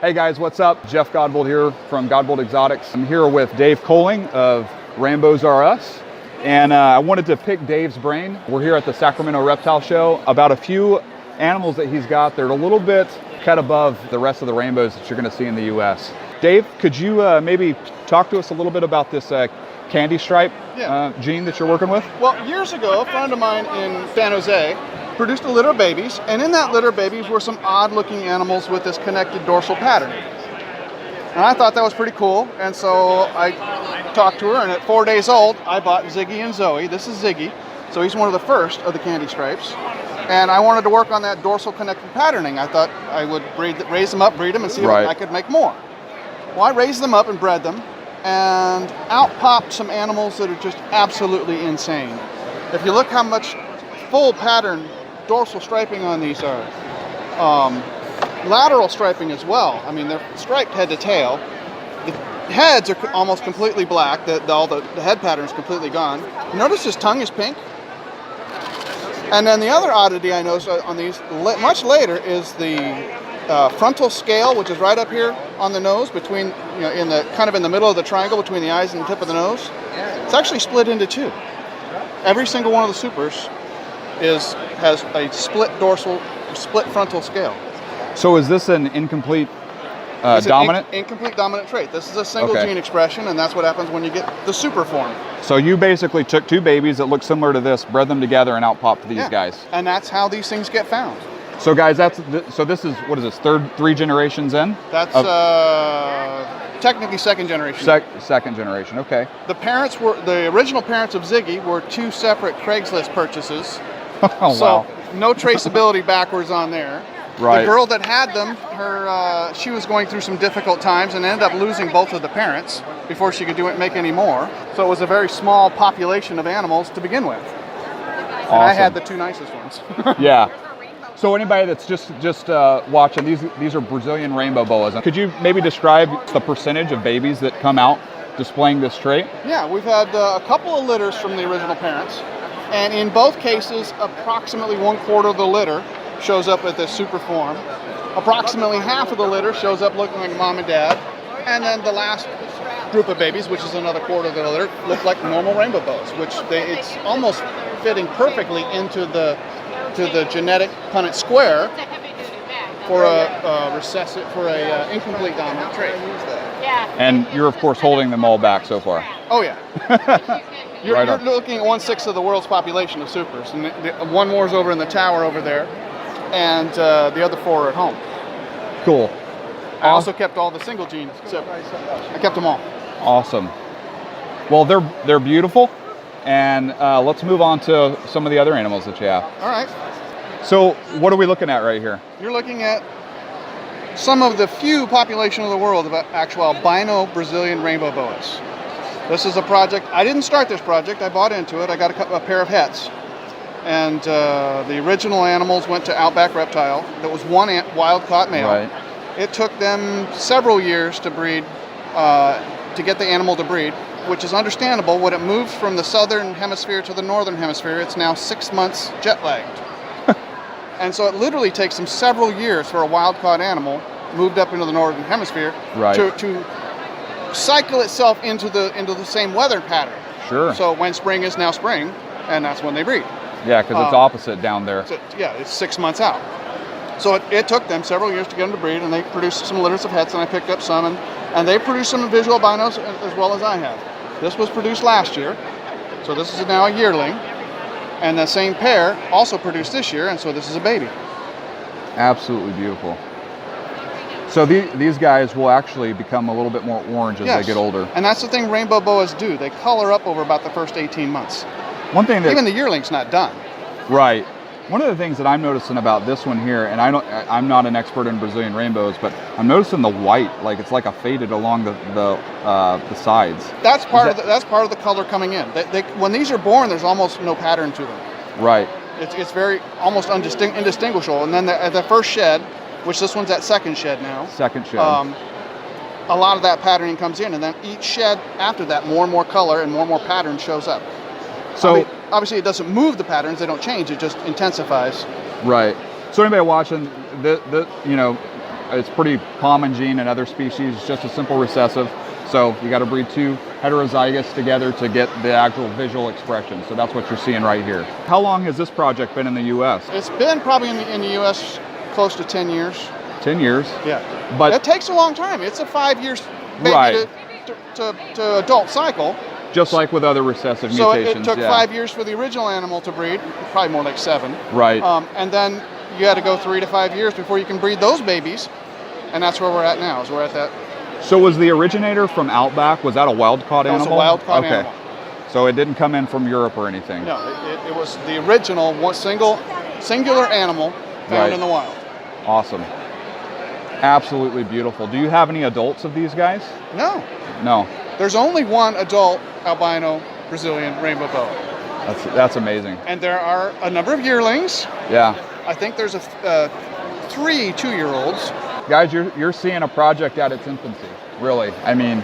Hey guys, what's up? Jeff Godbold here from Godbold Exotics. I'm here with Dave Colling of Rainbows R Us, and I wanted to pick Dave's brain. We're here at the Sacramento Reptile Show about a few animals that he's got. They're a little bit cut above the rest of the rainbows that you're going to see in the U.S. Dave, could you maybe talk to us a little bit about this candy stripe gene that you're working with? Well, years ago, a friend of mine in San Jose produced a litter of babies, and in that litter of babies were some odd-looking animals with this connected dorsal pattern. And I thought that was pretty cool, and so I talked to her, and at 4 days old, I bought Ziggy and Zoe. This is Ziggy, so he's one of the first of the candy stripes. And I wanted to work on that dorsal connected patterning. I thought I would raise them up, breed them, and see if I could make more. Well, I raised them up and bred them, and out popped some animals that are just absolutely insane. If you look how much full pattern dorsal striping on these are, lateral striping as well. I mean, they're striped head to tail. The heads are almost completely black. All the head pattern is completely gone. Notice his tongue is pink. And then the other oddity I noticed on these much later is the frontal scale, which is right up here on the nose, between in the middle of the triangle between the eyes and the tip of the nose. It's actually split into two. Every single one of the supers has a split frontal scale. So is this an incomplete dominant? Incomplete dominant trait. This is a single gene expression, and that's what happens when you get the super form. So you basically took two babies that look similar to this, bred them together, and out popped these guys. And that's how these things get found. So guys, so this is, what is this, three generations in? That's technically second generation. Second generation, okay. The original parents of Ziggy were two separate Craigslist purchases. Oh, so wow. No traceability backwards on there. Right. The girl that had them, she was going through some difficult times and ended up losing both of the parents before she could make any more. So it was a very small population of animals to begin with. Awesome. And I had the two nicest ones. Yeah. So anybody that's just watching, these are Brazilian Rainbow Boas. Could you maybe describe the percentage of babies that come out displaying this trait? Yeah, we've had a couple of litters from the original parents. And in both cases, approximately 1/4 of the litter shows up with this super form. Approximately half of the litter shows up looking like mom and dad. And then the last group of babies, which is another 1/4 of the litter, look like normal rainbow boas, it's almost fitting perfectly into the genetic Punnett square for a incomplete dominant trait. And you're of course holding them all back so far. Oh yeah. You're looking at 1/6 of the world's population of supers, and one more's over in the tower over there, and the other 4 are at home. Cool. I also kept all the single genes, so I kept them all. Awesome. Well, they're beautiful, and let's move on to some of the other animals that you have. All right. So what are we looking at right here? You're looking at some of the few population of the world of actual albino Brazilian Rainbow Boas. This is a project. I didn't start this project. I bought into it. I got a pair of hets. And the original animals went to Outback Reptile. That was one wild-caught male. Right. It took them several years to breed, to get the animal to breed, which is understandable. When it moves from the southern hemisphere to the northern hemisphere, it's now 6 months jet-lagged. And so it literally takes them several years for a wild-caught animal moved up into the northern hemisphere to cycle itself into the same weather pattern. Sure. So when spring is now spring, and that's when they breed. Yeah, because it's opposite down there. So, yeah, it's 6 months out. So it took them several years to get them to breed, and they produced some litters of hets, and I picked up some, and they produced some visual albinos as well as I have. This was produced last year, so this is now a yearling, and the same pair also produced this year, and so this is a baby. Absolutely beautiful. So these guys will actually become a little bit more orange as they get older. And that's the thing rainbow boas do. They color up over about the first 18 months. One thing that even the yearling's not done. Right. One of the things that I'm noticing about this one here, and I'm not an expert in Brazilian rainbows, but I'm noticing the white, like it's like a faded along the sides. That's part of the color coming in. When these are born, there's almost no pattern to them. Right. It's very almost indistinguishable. And then at the first shed, which this one's at second shed now. Second shed. A lot of that patterning comes in, and then each shed after that, more and more color and more pattern shows up. So obviously it doesn't move the patterns, they don't change, it just intensifies. Right. So anybody watching, It's pretty common gene in other species. It's just a simple recessive. So you got to breed 2 heterozygous together to get the actual visual expression. So that's what you're seeing right here. How long has this project been in the U.S.? It's been probably in the U.S. close to 10 years. 10 years? Yeah. But it takes a long time. It's a 5 years baby right. to adult cycle. Just like with other recessive so mutations. So it took yeah. 5 years for the original animal to breed, probably more like 7. Right. And then you had to go 3 to 5 years before you can breed those babies. And that's where we're at now, is we're at that. So was the originator from Outback, was that a wild-caught animal? It was a wild-caught animal. So it didn't come in from Europe or anything? No, it was the original singular animal found in the wild. Awesome. Absolutely beautiful. Do you have any adults of these guys? No. No. There's only one adult albino Brazilian rainbow boa. That's amazing. And there are a number of yearlings. Yeah. I think there's 3 2-year-olds. Guys, you're seeing a project at its infancy, really. I mean,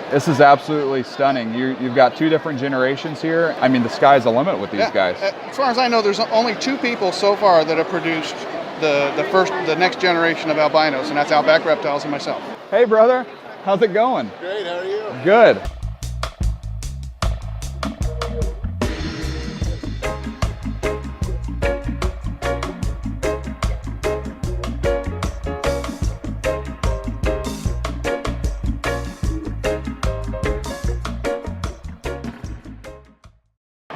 this is absolutely stunning. You've got 2 different generations here. I mean, the sky's the limit with these guys. As far as I know, there's only 2 people so far that have produced the next generation of albinos, and that's Outback Reptiles and myself. Hey, brother. How's it going? Great. How are you? Good.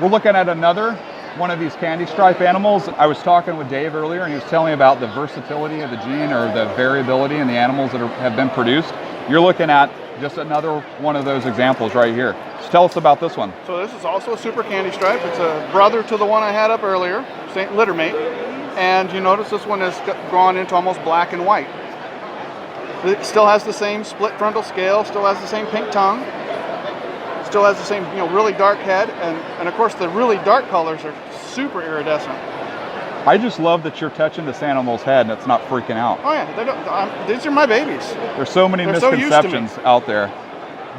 We're looking at another one of these candy stripe animals. I was talking with Dave earlier, and he was telling me about the versatility of the gene, or the variability in the animals that have been produced. You're looking at just another one of those examples right here. Just tell us about this one. So this is also a super candy stripe. It's a brother to the one I had up earlier, St. Littermate. And you notice this one has gone into almost black and white. It still has the same split frontal scale, still has the same pink tongue, still has the same, really dark head, and of course the really dark colors are super iridescent. I just love that you're touching this animal's head and it's not freaking out. Oh yeah, these are my babies. There's so many misconceptions out there.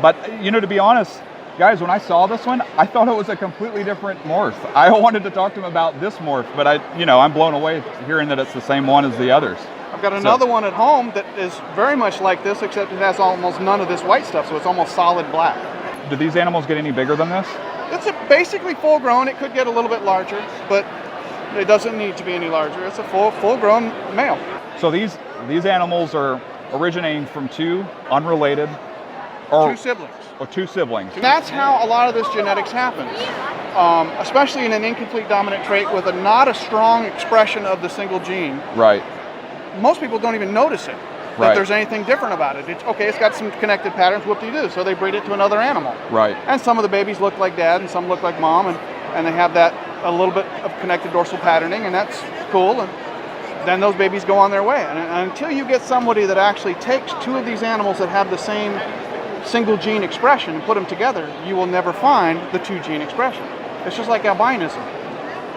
But to be honest, guys, when I saw this one, I thought it was a completely different morph. I wanted to talk to him about this morph, but I'm blown away hearing that it's the same one as the others. I've got another one at home that is very much like this, except it has almost none of this white stuff, so it's almost solid black. Do these animals get any bigger than this? It's basically full grown. It could get a little bit larger, but it doesn't need to be any larger. It's a full grown male. So these animals are originating from 2 unrelated, or 2 siblings. Or 2 siblings. That's how a lot of this genetics happens, especially in an incomplete dominant trait with not a strong expression of the single gene. Right. Most people don't even notice it. That there's anything different about it. It's got some connected patterns, whoop-de-doo, so they breed it to another animal. Right. And some of the babies look like dad and some look like mom, and they have that a little bit of connected dorsal patterning, and that's cool, and then those babies go on their way. And until you get somebody that actually takes 2 of these animals that have the same single gene expression and put them together, you will never find the 2 gene expression. It's just like albinism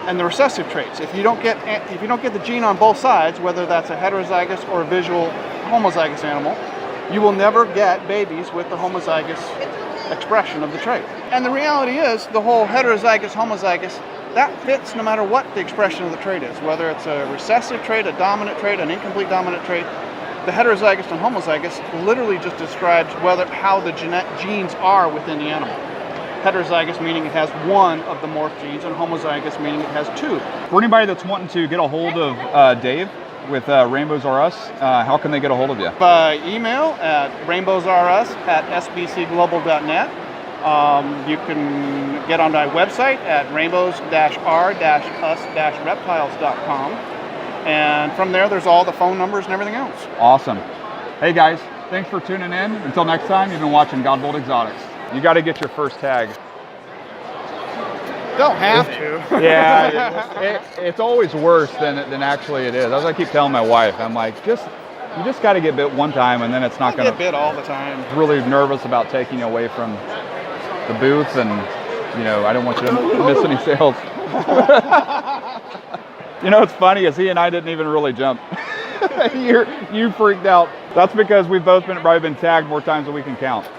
and the recessive traits. If you don't get the gene on both sides, whether that's a heterozygous or a visual homozygous animal, you will never get babies with the homozygous expression of the trait. And the reality is, the whole heterozygous, homozygous, that fits no matter what the expression of the trait is, whether it's a recessive trait, a dominant trait, an incomplete dominant trait. The heterozygous and homozygous literally just describes how the genes are within the animal. Heterozygous meaning it has 1 of the morph genes, and homozygous meaning it has 2. For anybody that's wanting to get a hold of Dave with Rainbows R Us, how can they get a hold of you? By email at rainbowsrus@sbcglobal.net. You can get on my website at rainbows-r-us-reptiles.com. And from there, there's all the phone numbers and everything else. Awesome. Hey guys, thanks for tuning in. Until next time, you've been watching Godbolt Exotics. You got to get your first tag. Don't have to. Yeah, it's always worse than actually it is. As I keep telling my wife, I'm like, you just got to get bit one time, and then it's not going to. Get bit all the time. Really nervous about taking you away from the booth, and I don't want you to miss any sales. What's funny is he and I didn't even really jump. You freaked out. That's because we've both probably been tagged more times than we can count.